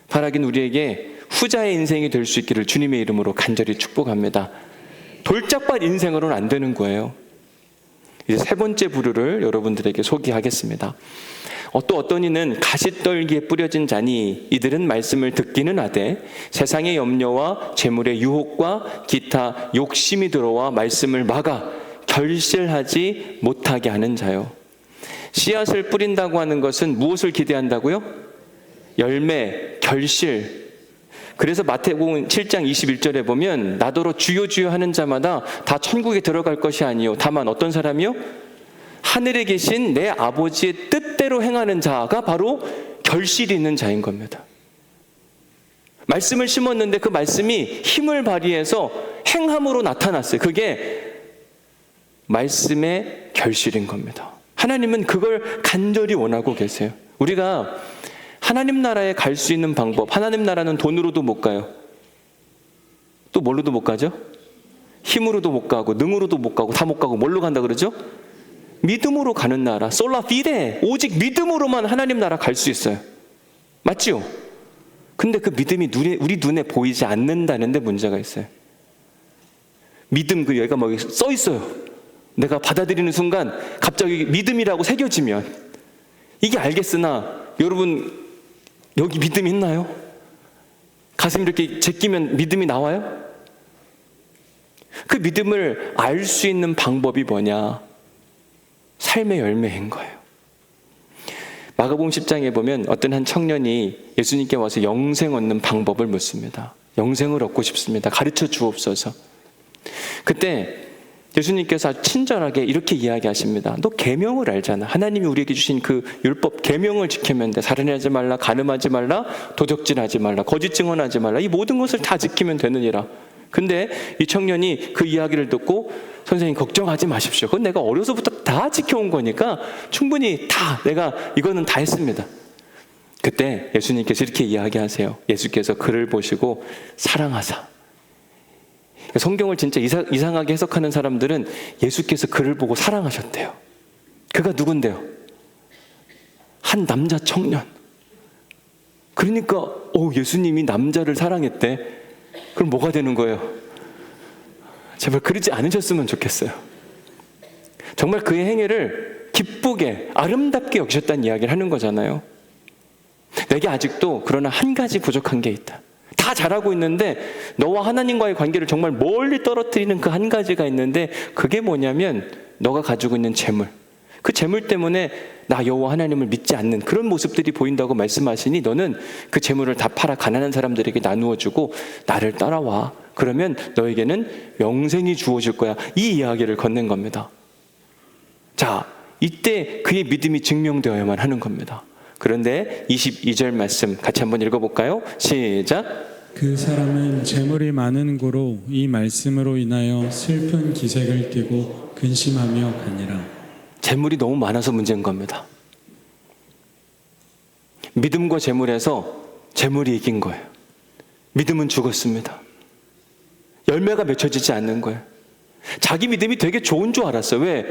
바라긴 우리에게 후자의 인생이 될 수 있기를 주님의 이름으로 간절히 축복합니다. 돌짝밭 인생으로는 안 되는 거예요. 이제 세 번째 부류를 여러분들에게 소개하겠습니다. 또 어떤 이는 가시떨기에 뿌려진 자니 이들은 말씀을 듣기는 하되 세상의 염려와 재물의 유혹과 기타 욕심이 들어와 말씀을 막아 결실하지 못하게 하는 자요. 씨앗을 뿌린다고 하는 것은 무엇을 기대한다고요? 열매, 결실. 그래서 마태복음 7장 21절에 보면 나더러 주여 주여 하는 자마다 다 천국에 들어갈 것이 아니요 다만 어떤 사람이요? 하늘에 계신 내 아버지의 뜻대로 행하는 자가 바로 결실이 있는 자인 겁니다. 말씀을 심었는데 그 말씀이 힘을 발휘해서 행함으로 나타났어요. 그게 말씀의 결실인 겁니다. 하나님은 그걸 간절히 원하고 계세요. 우리가 하나님 나라에 갈 수 있는 방법, 하나님 나라는 돈으로도 못 가요. 또 뭘로도 못 가죠? 힘으로도 못 가고 능으로도 못 가고 다 못 가고 뭘로 간다 그러죠? 믿음으로 가는 나라, 솔라 피데, 오직 믿음으로만 하나님 나라 갈 수 있어요. 맞지요? 근데 그 믿음이 우리 눈에 보이지 않는다는데 문제가 있어요. 믿음 그 여기가 뭐 써 있어요. 내가 받아들이는 순간 갑자기 믿음이라고 새겨지면 이게 알겠으나 여러분 여기 믿음이 있나요? 가슴 이렇게 제끼면 믿음이 나와요? 그 믿음을 알 수 있는 방법이 뭐냐? 삶의 열매인 거예요. 마가복음 10장에 보면 어떤 한 청년이 예수님께 와서 영생 얻는 방법을 묻습니다. 영생을 얻고 싶습니다. 가르쳐 주옵소서. 그때 예수님께서 아주 친절하게 이렇게 이야기하십니다. 너 계명을 알잖아. 하나님이 우리에게 주신 그 율법 계명을 지키면 돼. 살인하지 말라, 간음하지 말라, 도적질하지 말라, 거짓 증언하지 말라. 이 모든 것을 다 지키면 되느니라. 근데 이 청년이 그 이야기를 듣고 선생님 걱정하지 마십시오. 그건 내가 어려서부터 다 지켜온 거니까 충분히 다 내가 이거는 다 했습니다. 그때 예수님께서 이렇게 이야기하세요. 예수께서 그를 보시고 사랑하사. 성경을 진짜 이상하게 해석하는 사람들은 예수께서 그를 보고 사랑하셨대요. 그가 누군데요? 한 남자 청년. 그러니까 예수님이 남자를 사랑했대. 그럼 뭐가 되는 거예요? 제발 그러지 않으셨으면 좋겠어요. 정말 그의 행위를 기쁘게 아름답게 여기셨다는 이야기를 하는 거잖아요. 내게 아직도 그러나 한 가지 부족한 게 있다. 다 잘하고 있는데 너와 하나님과의 관계를 정말 멀리 떨어뜨리는 그 한 가지가 있는데 그게 뭐냐면 너가 가지고 있는 재물. 그 재물 때문에 나 여호와 하나님을 믿지 않는 그런 모습들이 보인다고 말씀하시니 너는 그 재물을 다 팔아 가난한 사람들에게 나누어 주고 나를 따라와. 그러면 너에게는 영생이 주어질 거야. 이 이야기를 건넨 겁니다. 자, 이때 그의 믿음이 증명되어야만 하는 겁니다. 그런데 22절 말씀 같이 한번 읽어볼까요? 시작. 그 사람은 재물이 많은 고로 이 말씀으로 인하여 슬픈 기색을 띠고 근심하며 가니라. 재물이 너무 많아서 문제인 겁니다. 믿음과 재물에서 재물이 이긴 거예요. 믿음은 죽었습니다. 열매가 맺혀지지 않는 거예요. 자기 믿음이 되게 좋은 줄 알았어요. 왜?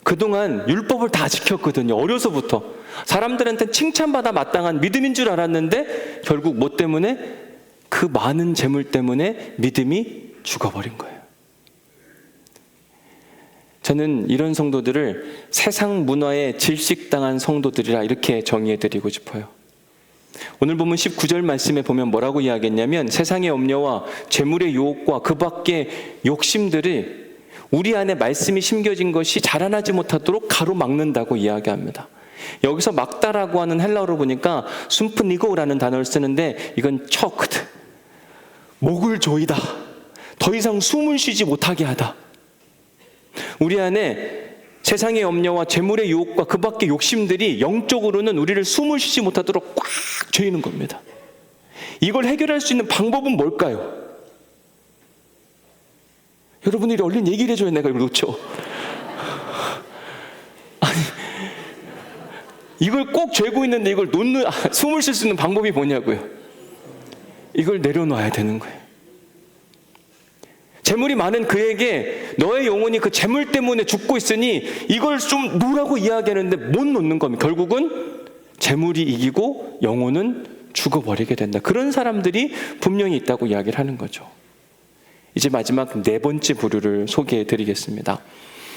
그동안 율법을 다 지켰거든요. 어려서부터. 사람들한테 칭찬받아 마땅한 믿음인 줄 알았는데 결국 뭐 때문에? 그 많은 재물 때문에 믿음이 죽어버린 거예요. 저는 이런 성도들을 세상 문화에 질식당한 성도들이라 이렇게 정의해드리고 싶어요. 오늘 보면 19절 말씀에 보면 뭐라고 이야기했냐면 세상의 염려와 재물의 유혹과 그 밖의 욕심들이 우리 안에 말씀이 심겨진 것이 자라나지 못하도록 가로막는다고 이야기합니다. 여기서 막다라고 하는 헬라어로 보니까 순프니고라는 단어를 쓰는데 이건 초크드, 목을 조이다, 더 이상 숨을 쉬지 못하게 하다. 우리 안에 세상의 염려와 재물의 유혹과 그 밖의 욕심들이 영적으로는 우리를 숨을 쉬지 못하도록 꽉 조이는 겁니다. 이걸 해결할 수 있는 방법은 뭘까요? 여러분들이 얼른 얘기를 해줘야 내가 이걸 놓쳐. 아니, 이걸 꼭 죄고 있는데 이걸 숨을 쉴 수 있는 방법이 뭐냐고요. 이걸 내려놔야 되는 거예요. 재물이 많은 그에게 너의 영혼이 그 재물 때문에 죽고 있으니 이걸 좀 놓으라고 이야기하는데 못 놓는 겁니다. 결국은 재물이 이기고 영혼은 죽어버리게 된다. 그런 사람들이 분명히 있다고 이야기를 하는 거죠. 이제 마지막 네 번째 부류를 소개해 드리겠습니다.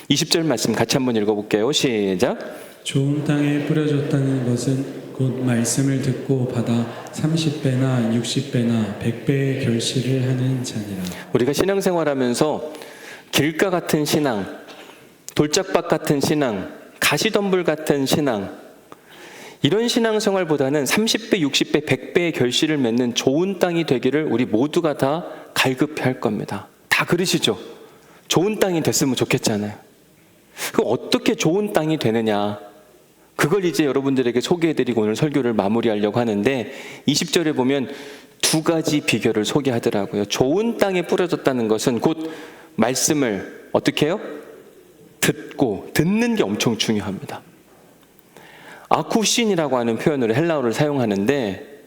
20절 말씀 같이 한번 읽어볼게요. 시작. 좋은 땅에 뿌려졌다는 것은 곧 말씀을 듣고 받아 30배나 60배나 100배의 결실을 하는 자니라. 우리가 신앙생활하면서 길가 같은 신앙, 돌짝밭 같은 신앙, 가시덤불 같은 신앙, 이런 신앙생활보다는 30배, 60배, 100배의 결실을 맺는 좋은 땅이 되기를 우리 모두가 다 갈급해할 겁니다. 다 그러시죠? 좋은 땅이 됐으면 좋겠잖아요. 그럼 어떻게 좋은 땅이 되느냐? 그걸 이제 여러분들에게 소개해드리고 오늘 설교를 마무리하려고 하는데 20절에 보면 두 가지 비결을 소개하더라고요. 좋은 땅에 뿌려졌다는 것은 곧 말씀을 어떻게 해요? 듣는 게 엄청 중요합니다. 아쿠신이라고 하는 표현으로 헬라어를 사용하는데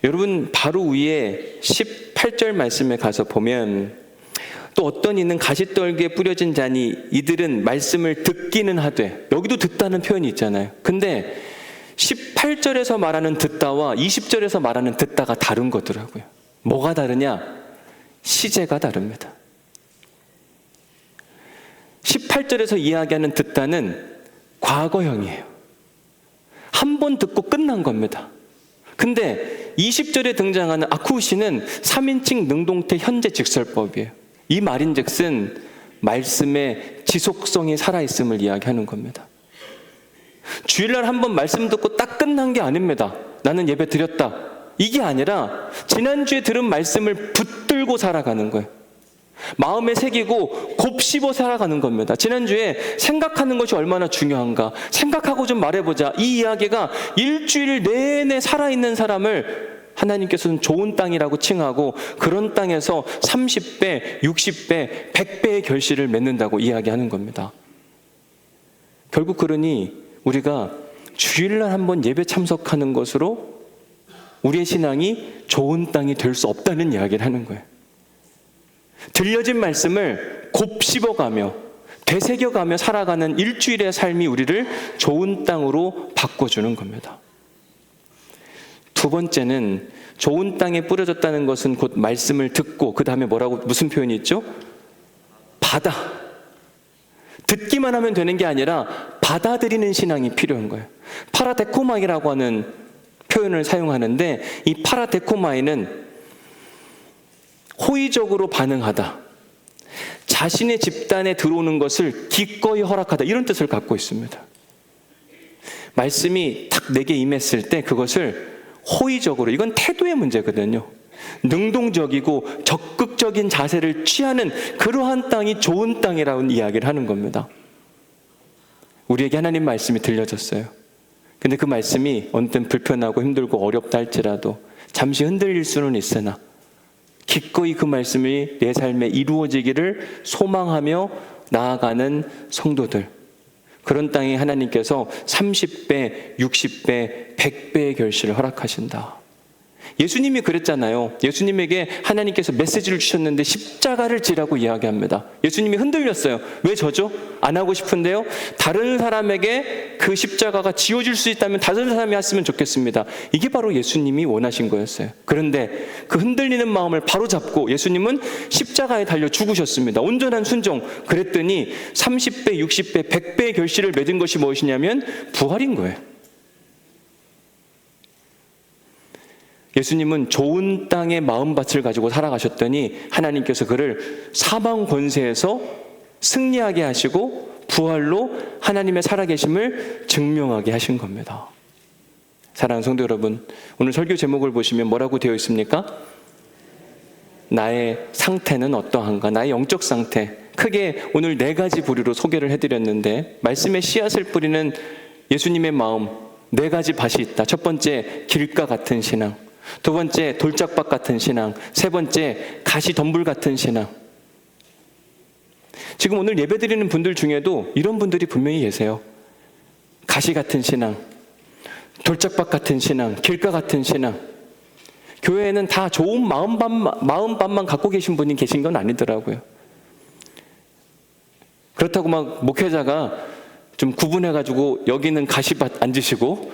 여러분 바로 위에 18절 말씀에 가서 보면 또 어떤 이는 가시떨기에 뿌려진 자니 이들은 말씀을 듣기는 하되, 여기도 듣다는 표현이 있잖아요. 근데 18절에서 말하는 듣다와 20절에서 말하는 듣다가 다른 거더라고요. 뭐가 다르냐? 시제가 다릅니다. 18절에서 이야기하는 듣다는 과거형이에요. 한 번 듣고 끝난 겁니다. 근데 20절에 등장하는 아쿠시는 3인칭 능동태 현재 직설법이에요. 이 말인즉슨 말씀의 지속성이 살아있음을 이야기하는 겁니다. 주일날 한 번 말씀 듣고 딱 끝난 게 아닙니다. 나는 예배 드렸다. 이게 아니라 지난주에 들은 말씀을 붙들고 살아가는 거예요. 마음에 새기고 곱씹어 살아가는 겁니다. 지난주에 생각하는 것이 얼마나 중요한가, 생각하고 좀 말해보자. 이 이야기가 일주일 내내 살아있는 사람을 하나님께서는 좋은 땅이라고 칭하고 그런 땅에서 30배, 60배, 100배의 결실을 맺는다고 이야기하는 겁니다. 결국 그러니 우리가 주일날 한번 예배 참석하는 것으로 우리의 신앙이 좋은 땅이 될 수 없다는 이야기를 하는 거예요. 들려진 말씀을 곱씹어가며 되새겨가며 살아가는 일주일의 삶이 우리를 좋은 땅으로 바꿔주는 겁니다. 두 번째는 좋은 땅에 뿌려졌다는 것은 곧 말씀을 듣고 그 다음에 무슨 표현이 있죠? 받아. 듣기만 하면 되는 게 아니라 받아들이는 신앙이 필요한 거예요. 파라데코마이라고 하는 표현을 사용하는데 이 파라데코마이는 호의적으로 반응하다, 자신의 집단에 들어오는 것을 기꺼이 허락하다, 이런 뜻을 갖고 있습니다. 말씀이 딱 내게 임했을 때 그것을 호의적으로, 이건 태도의 문제거든요. 능동적이고 적극적인 자세를 취하는 그러한 땅이 좋은 땅이라는 이야기를 하는 겁니다. 우리에게 하나님 말씀이 들려졌어요. 근데 그 말씀이 어느 땐 불편하고 힘들고 어렵다 할지라도 잠시 흔들릴 수는 있으나 기꺼이 그 말씀이 내 삶에 이루어지기를 소망하며 나아가는 성도들, 그런 땅에 하나님께서 30배, 60배, 100배의 결실을 허락하신다. 예수님이 그랬잖아요. 예수님에게 하나님께서 메시지를 주셨는데 십자가를 지라고 이야기합니다. 예수님이 흔들렸어요. 왜 저죠? 안 하고 싶은데요. 다른 사람에게 그 십자가가 지워질 수 있다면 다른 사람이 했으면 좋겠습니다. 이게 바로 예수님이 원하신 거였어요. 그런데 그 흔들리는 마음을 바로 잡고 예수님은 십자가에 달려 죽으셨습니다. 온전한 순종. 그랬더니 30배, 60배, 100배의 결실을 맺은 것이 무엇이냐면 부활인 거예요. 예수님은 좋은 땅의 마음밭을 가지고 살아가셨더니 하나님께서 그를 사망 권세에서 승리하게 하시고 부활로 하나님의 살아계심을 증명하게 하신 겁니다. 사랑하는 성도 여러분, 오늘 설교 제목을 보시면 뭐라고 되어 있습니까? 나의 상태는 어떠한가? 나의 영적 상태. 크게 오늘 4가지 부류로 소개를 해드렸는데 말씀의 씨앗을 뿌리는 예수님의 마음 4가지 밭이 있다. 첫 번째, 길가 같은 신앙. 두 번째, 돌짝밭 같은 신앙. 세 번째, 가시덤불 같은 신앙. 지금 오늘 예배드리는 분들 중에도 이런 분들이 분명히 계세요. 가시 같은 신앙, 돌짝밭 같은 신앙, 길가 같은 신앙. 교회에는 다 좋은 마음밭만 갖고 계신 분이 계신 건 아니더라고요. 그렇다고 막 목회자가 좀 구분해가지고 여기는 가시밭 앉으시고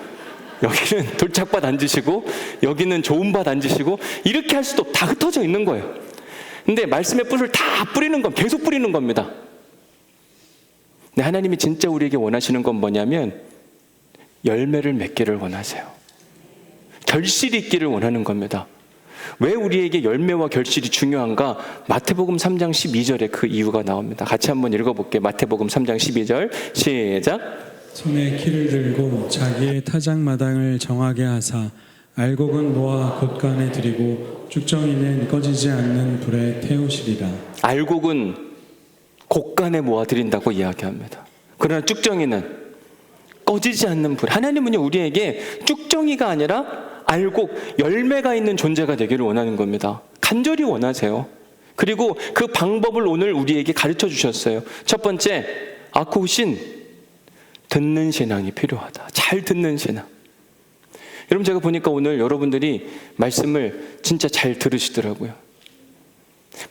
여기는 돌짝밭 앉으시고 여기는 좋은 밭 앉으시고 이렇게 할 수도 없고 다 흩어져 있는 거예요. 근데 말씀의 뿌리를 다 뿌리는 건 계속 뿌리는 겁니다. 근데 하나님이 진짜 우리에게 원하시는 건 뭐냐면 열매를 맺기를 원하세요. 결실이 있기를 원하는 겁니다. 왜 우리에게 열매와 결실이 중요한가? 마태복음 3장 12절에 그 이유가 나옵니다. 같이 한번 읽어볼게요. 마태복음 3장 12절 시작. 손에 키를 들고 자기의 타작마당을 정하게 하사 알곡은 모아 곳간에 들이고 쭉정이는 꺼지지 않는 불에 태우시리라. 알곡은 곳간에 모아드린다고 이야기합니다. 그러나 쭉정이는 꺼지지 않는 불. 하나님은요 우리에게 쭉정이가 아니라 알곡, 열매가 있는 존재가 되기를 원하는 겁니다. 간절히 원하세요. 그리고 그 방법을 오늘 우리에게 가르쳐 주셨어요. 첫 번째, 아코우신 듣는 신앙이 필요하다. 잘 듣는 신앙. 여러분 제가 보니까 오늘 여러분들이 말씀을 진짜 잘 들으시더라고요.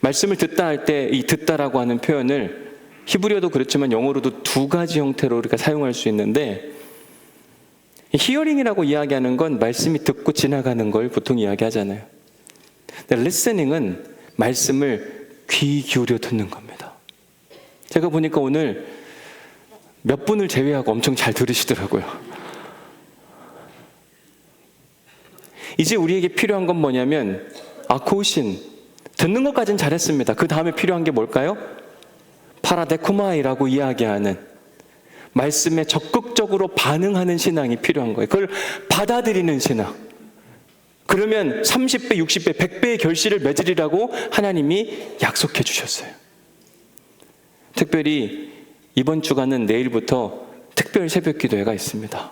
말씀을 듣다 할 때 이 듣다라고 하는 표현을 히브리어도 그렇지만 영어로도 2가지 형태로 우리가 사용할 수 있는데 히어링이라고 이야기하는 건 말씀이 듣고 지나가는 걸 보통 이야기하잖아요. 근데 리스닝은 말씀을 귀 기울여 듣는 겁니다. 제가 보니까 오늘 몇 분을 제외하고 엄청 잘 들으시더라고요. 이제 우리에게 필요한 건 뭐냐면 아코우신, 듣는 것까지는 잘했습니다. 그 다음에 필요한 게 뭘까요? 파라데쿠마이라고 이야기하는 말씀에 적극적으로 반응하는 신앙이 필요한 거예요. 그걸 받아들이는 신앙. 그러면 30배, 60배, 100배의 결실을 맺으리라고 하나님이 약속해 주셨어요. 특별히 이번 주간은 내일부터 특별 새벽 기도회가 있습니다.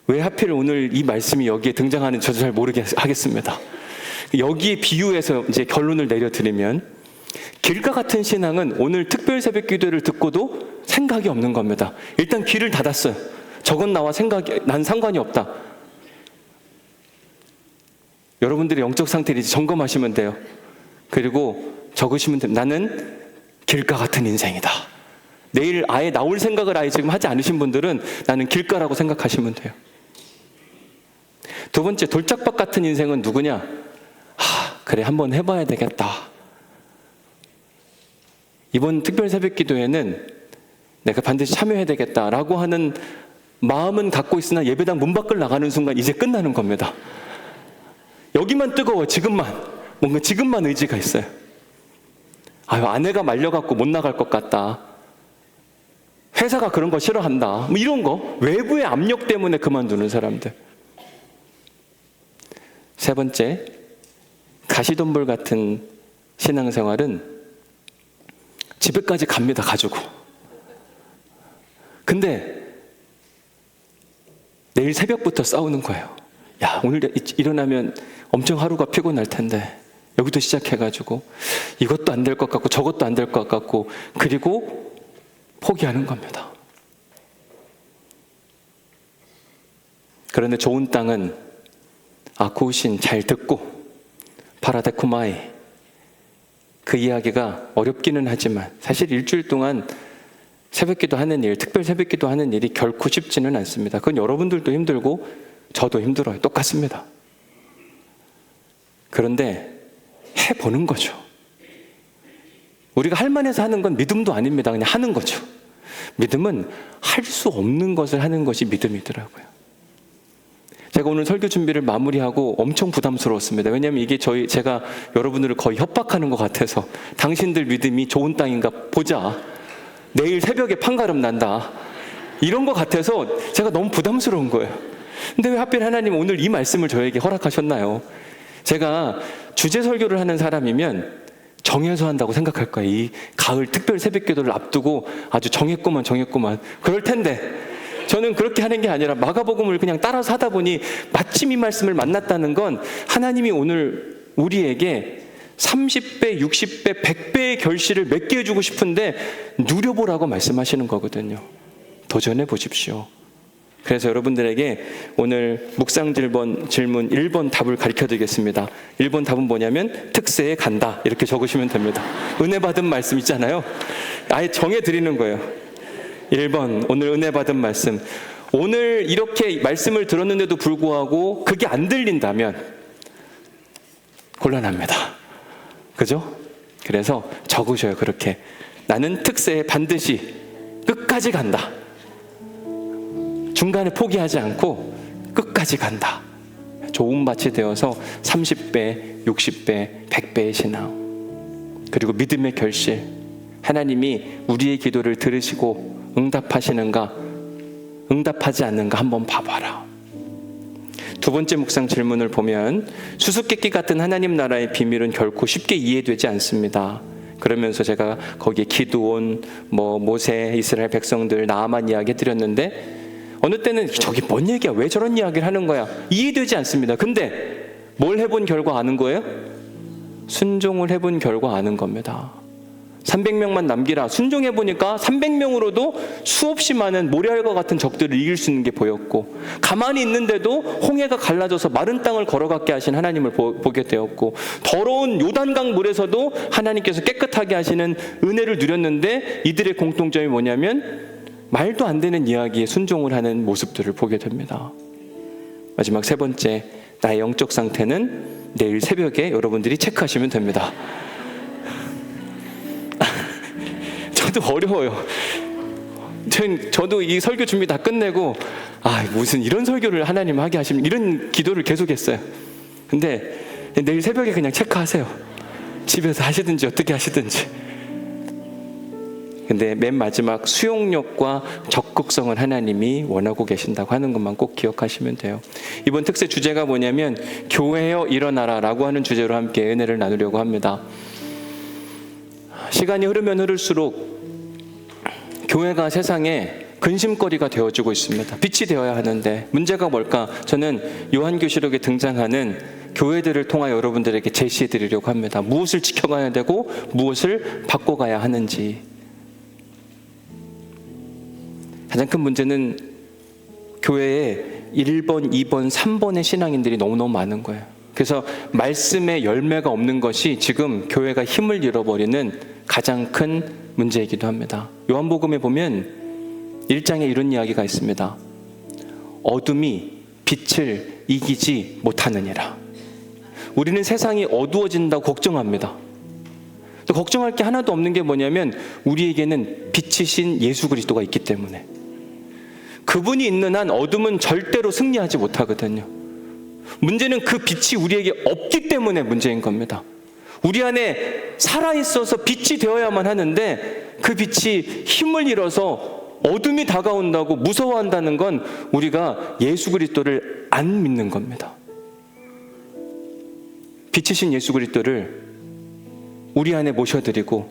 왜 하필 오늘 이 말씀이 여기에 등장하는지 저도 잘 모르게 하겠습니다. 여기에 비유해서 이제 결론을 내려드리면 길가 같은 신앙은 오늘 특별 새벽 기도를 듣고도 생각이 없는 겁니다. 일단 귀를 닫았어요. 저건 나와 난 상관이 없다. 여러분들의 영적 상태를 이제 점검하시면 돼요. 그리고 적으시면 됩니다. 나는 길가 같은 인생이다. 내일 아예 나올 생각을 아예 지금 하지 않으신 분들은 나는 길가라고 생각하시면 돼요. 두 번째, 돌짝밭 같은 인생은 누구냐? 그래, 한번 해봐야 되겠다. 이번 특별 새벽 기도회는 내가 반드시 참여해야 되겠다라고 하는 마음은 갖고 있으나 예배당 문 밖을 나가는 순간 이제 끝나는 겁니다. 여기만 뜨거워, 지금만. 뭔가 지금만 의지가 있어요. 아내가 말려갖고 못 나갈 것 같다. 회사가 그런 거 싫어한다. 뭐 이런 거. 외부의 압력 때문에 그만두는 사람들. 세 번째, 가시덤불 같은 신앙생활은 집에까지 갑니다, 가지고. 근데 내일 새벽부터 싸우는 거예요. 야, 오늘 일어나면 엄청 하루가 피곤할 텐데 여기도 시작해가지고 이것도 안 될 것 같고 저것도 안 될 것 같고 그리고 포기하는 겁니다. 그런데 좋은 땅은 아쿠신 잘 듣고 파라데쿠마이, 그 이야기가 어렵기는 하지만 사실 일주일 동안 새벽기도 하는 일, 특별 새벽기도 하는 일이 결코 쉽지는 않습니다. 그건 여러분들도 힘들고 저도 힘들어요. 똑같습니다. 그런데 해보는 거죠. 우리가 할 만해서 하는 건 믿음도 아닙니다. 그냥 하는 거죠. 믿음은 할 수 없는 것을 하는 것이 믿음이더라고요. 제가 오늘 설교 준비를 마무리하고 엄청 부담스러웠습니다. 왜냐하면 이게 제가 여러분들을 거의 협박하는 것 같아서, 당신들 믿음이 좋은 땅인가 보자, 내일 새벽에 판가름 난다, 이런 것 같아서 제가 너무 부담스러운 거예요. 근데 왜 하필 하나님 오늘 이 말씀을 저에게 허락하셨나요? 제가 주제 설교를 하는 사람이면 정해서 한다고 생각할 거예요. 이 가을 특별 새벽기도를 앞두고 아주 정했구만 그럴 텐데, 저는 그렇게 하는 게 아니라 마가복음을 그냥 따라서 하다 보니 마침 이 말씀을 만났다는 건 하나님이 오늘 우리에게 30배, 60배, 100배의 결실을 맺게 해주고 싶은데 누려보라고 말씀하시는 거거든요. 도전해 보십시오. 그래서 여러분들에게 오늘 묵상 질문 1번 답을 가르쳐 드리겠습니다. 1번 답은 뭐냐면 특세에 간다, 이렇게 적으시면 됩니다. 은혜 받은 말씀 있잖아요. 아예 정해 드리는 거예요. 1번, 오늘 은혜 받은 말씀. 오늘 이렇게 말씀을 들었는데도 불구하고 그게 안 들린다면 곤란합니다. 그죠? 그래서 적으셔요. 그렇게 나는 특세에 반드시 끝까지 간다, 중간에 포기하지 않고 끝까지 간다. 좋은 밭이 되어서 30배, 60배, 100배의 신앙, 그리고 믿음의 결실. 하나님이 우리의 기도를 들으시고 응답하시는가, 응답하지 않는가 한번 봐봐라. 두 번째 묵상 질문을 보면, 수수께끼 같은 하나님 나라의 비밀은 결코 쉽게 이해되지 않습니다. 그러면서 제가 거기에 기드온, 모세, 이스라엘 백성들, 나아만 이야기 해드렸는데, 어느 때는 저기 뭔 얘기야, 왜 저런 이야기를 하는 거야, 이해되지 않습니다. 근데 뭘 해본 결과 아는 거예요? 순종을 해본 결과 아는 겁니다. 300명만 남기라, 순종해보니까 300명으로도 수없이 많은 모래알과 같은 적들을 이길 수 있는 게 보였고, 가만히 있는데도 홍해가 갈라져서 마른 땅을 걸어가게 하신 하나님을 보게 되었고, 더러운 요단강 물에서도 하나님께서 깨끗하게 하시는 은혜를 누렸는데, 이들의 공통점이 뭐냐면 말도 안 되는 이야기에 순종을 하는 모습들을 보게 됩니다. 마지막 세 번째, 나의 영적 상태는 내일 새벽에 여러분들이 체크하시면 됩니다. 저도 어려워요. 저도 이 설교 준비 다 끝내고 무슨 이런 설교를 하나님 하게 하시면, 이런 기도를 계속했어요. 근데 내일 새벽에 그냥 체크하세요. 집에서 하시든지 어떻게 하시든지. 근데 맨 마지막, 수용력과 적극성을 하나님이 원하고 계신다고 하는 것만 꼭 기억하시면 돼요. 이번 특세 주제가 뭐냐면 교회여 일어나라 라고 하는 주제로 함께 은혜를 나누려고 합니다. 시간이 흐르면 흐를수록 교회가 세상에 근심거리가 되어지고 있습니다. 빛이 되어야 하는데 문제가 뭘까? 저는 요한계시록에 등장하는 교회들을 통하여 여러분들에게 제시해 드리려고 합니다. 무엇을 지켜가야 되고 무엇을 바꿔가야 하는지. 가장 큰 문제는 교회에 1번, 2번, 3번의 신앙인들이 너무너무 많은 거예요. 그래서 말씀의 열매가 없는 것이 지금 교회가 힘을 잃어버리는 가장 큰 문제이기도 합니다. 요한복음에 보면 1장에 이런 이야기가 있습니다. 어둠이 빛을 이기지 못하느니라. 우리는 세상이 어두워진다고 걱정합니다. 걱정할 게 하나도 없는 게 뭐냐면 우리에게는 빛이신 예수 그리스도가 있기 때문에. 그분이 있는 한 어둠은 절대로 승리하지 못하거든요. 문제는 그 빛이 우리에게 없기 때문에 문제인 겁니다. 우리 안에 살아있어서 빛이 되어야만 하는데 그 빛이 힘을 잃어서 어둠이 다가온다고 무서워한다는 건 우리가 예수 그리스도를 안 믿는 겁니다. 빛이신 예수 그리스도를 우리 안에 모셔드리고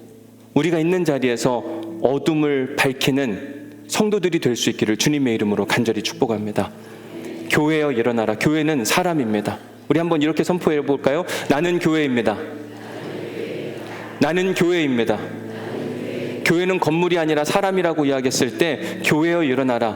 우리가 있는 자리에서 어둠을 밝히는 성도들이 될 수 있기를 주님의 이름으로 간절히 축복합니다. 교회여 일어나라. 교회는 사람입니다. 우리 한번 이렇게 선포해 볼까요? 나는 교회입니다. 나는 교회입니다. 교회는 건물이 아니라 사람이라고 이야기했을 때 교회여 일어나라.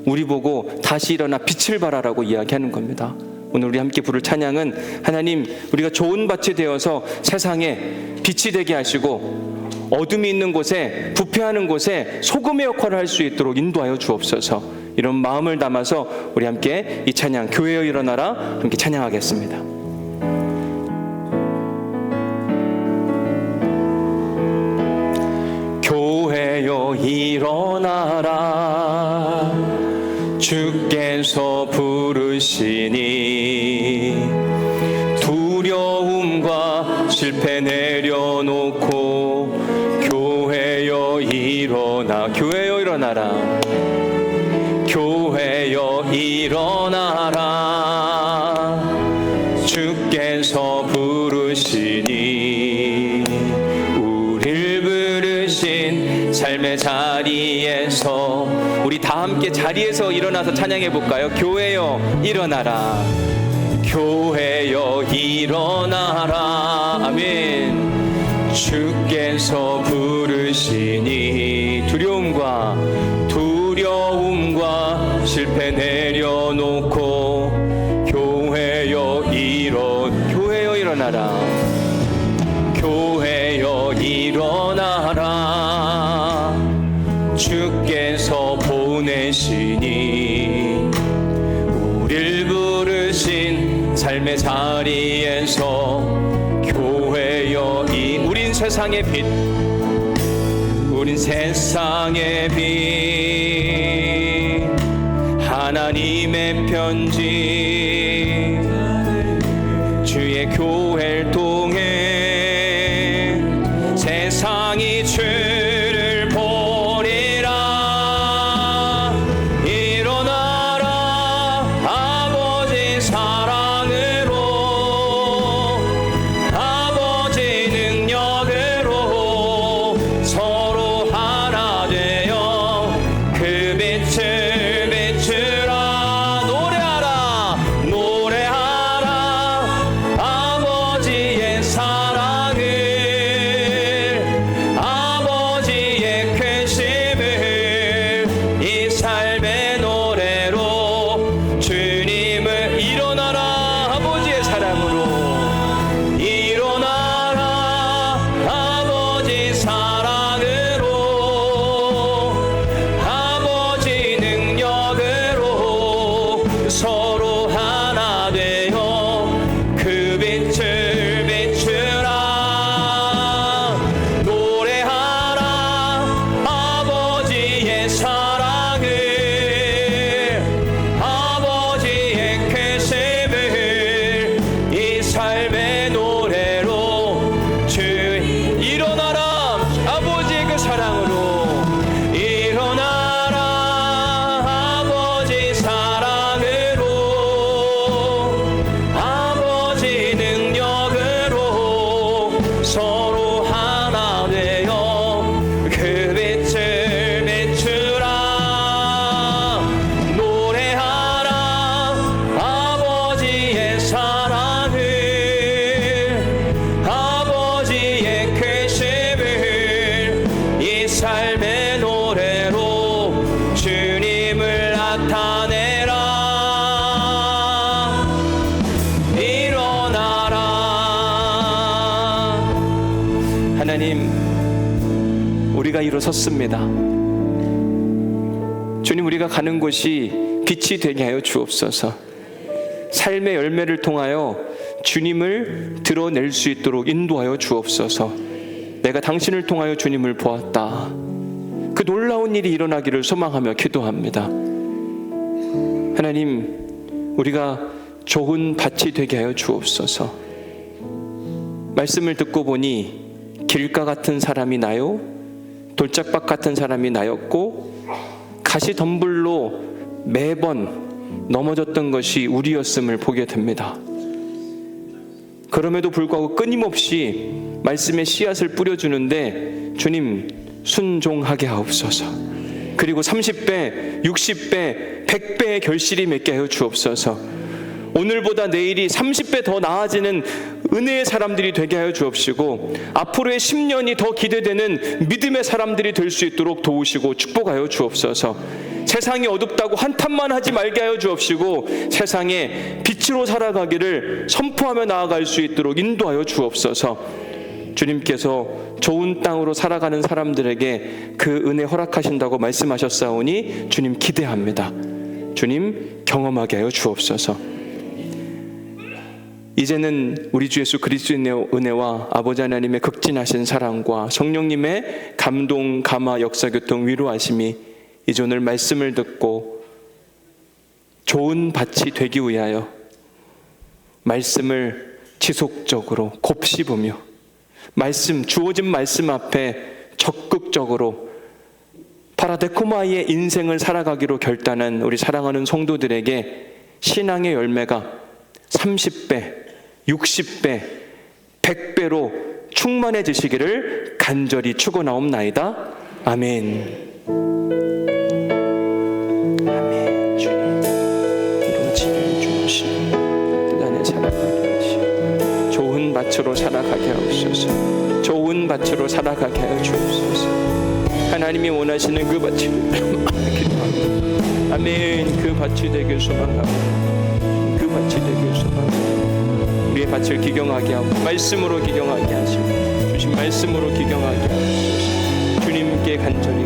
우리 보고 다시 일어나 빛을 발하라고 이야기하는 겁니다. 오늘 우리 함께 부를 찬양은 하나님 우리가 좋은 밭이 되어서 세상에 빛이 되게 하시고 어둠이 있는 곳에 부패하는 곳에 소금의 역할을 할 수 있도록 인도하여 주옵소서. 이런 마음을 담아서 우리 함께 이 찬양 교회여 일어나라 함께 찬양하겠습니다. 교회여 일어나라 주께서 부르시니 두려움과 실패 내려놓고 교회여 일어나 교회여 일어나라 교회여 일어나라 주께서 부르시니 우릴 부르신 삶의 자리에서 우리 다 함께 자리에서 일어나서 찬양해 볼까요? 교회여 일어나라 교회여 일어나라 아멘. 주께서 부르시니 두려움과 실패 내려놓고 교회여 일어나라 교회여 일어나라 주께서 보내시니 우릴 부르신 삶의 자리에서 교회여 우린 세상의 빛 우린 세상의 빛 하나님의 편지 주의 교회를 통해 세상이 죄를 버리라 일어나라 아버지 사랑으로 아버지 능력으로 서로 하나 되어 그 빛을 비추라 노래하라 아버지의 사랑을 아버지의 쾌심을 이 삶의 노래로 주님을 일어나라 아버지의 사랑으로 일어나라 아버지 사랑으로 아버지 능력으로 서로 하나 되어 그 빛을 비추라 노래하라 아버지의 사랑을 아버지의 쾌심을 이 삶의 노래로 일어나라 아버지의 그 사랑으로 일어나라 아버지 사랑으로 아버지 능력으로 서로 하나 되어 그 빛을 비추라 노래하라 아버지의 사랑을 아버지의 쾌심을 이 삶의 노래로 주님을 나타내라 일어나라 하나님 우리가 일어섰습니다. 주님 우리가 가는 곳이 빛이 되게 하여 주옵소서. 삶의 열매를 통하여 주님을 드러낼 수 있도록 인도하여 주옵소서. 내가 당신을 통하여 주님을 보았다. 그 놀라운 일이 일어나기를 소망하며 기도합니다. 하나님 우리가 좋은 밭이 되게 하여 주옵소서. 말씀을 듣고 보니 길가 같은 사람이 나요 돌짝밭 같은 사람이 나였고 가시덤불로 매번 넘어졌던 것이 우리였음을 보게 됩니다. 그럼에도 불구하고 끊임없이 말씀의 씨앗을 뿌려주는데 주님 순종하게 하옵소서. 그리고 30배, 60배, 100배의 결실이 맺게 하여 주옵소서. 오늘보다 내일이 30배 더 나아지는 은혜의 사람들이 되게 하여 주옵시고 앞으로의 10년이 더 기대되는 믿음의 사람들이 될 수 있도록 도우시고 축복하여 주옵소서. 세상이 어둡다고 한탄만 하지 말게 하여 주옵시고 세상에 빛으로 살아가기를 선포하며 나아갈 수 있도록 인도하여 주옵소서. 주님께서 좋은 땅으로 살아가는 사람들에게 그 은혜 허락하신다고 말씀하셨사오니 주님 기대합니다. 주님 경험하게 하여 주옵소서. 이제는 우리 주 예수 그리스도의 은혜와 아버지 하나님의 극진하신 사랑과 성령님의 감동, 감화, 역사, 교통, 위로하심이 이제 오늘 말씀을 듣고 좋은 밭이 되기 위하여 말씀을 지속적으로 곱씹으며 주어진 말씀 앞에 적극적으로 파라데코마이의 인생을 살아가기로 결단한 우리 사랑하는 성도들에게 신앙의 열매가 30배, 60배, 100배로 충만해지시기를 간절히 축원하옵나이다. 아멘. 아멘. 주님 이루어지게 주옵시고 뜻 안에 살아가게 하시고 좋은 밭으로 살아가게 하옵소서. 좋은 밭으로 살아가게 하여 주옵소서. 하나님이 원하시는 그 밭이 기도합니다. 아멘. 그 밭이 되길 소망합니다. 그 밭이 되길 소망합니다. 우리의 밭을 기경하게 하고 말씀으로 기경하게 하시고 주신 말씀으로 기경하게 하옵소서. 주님께 간절히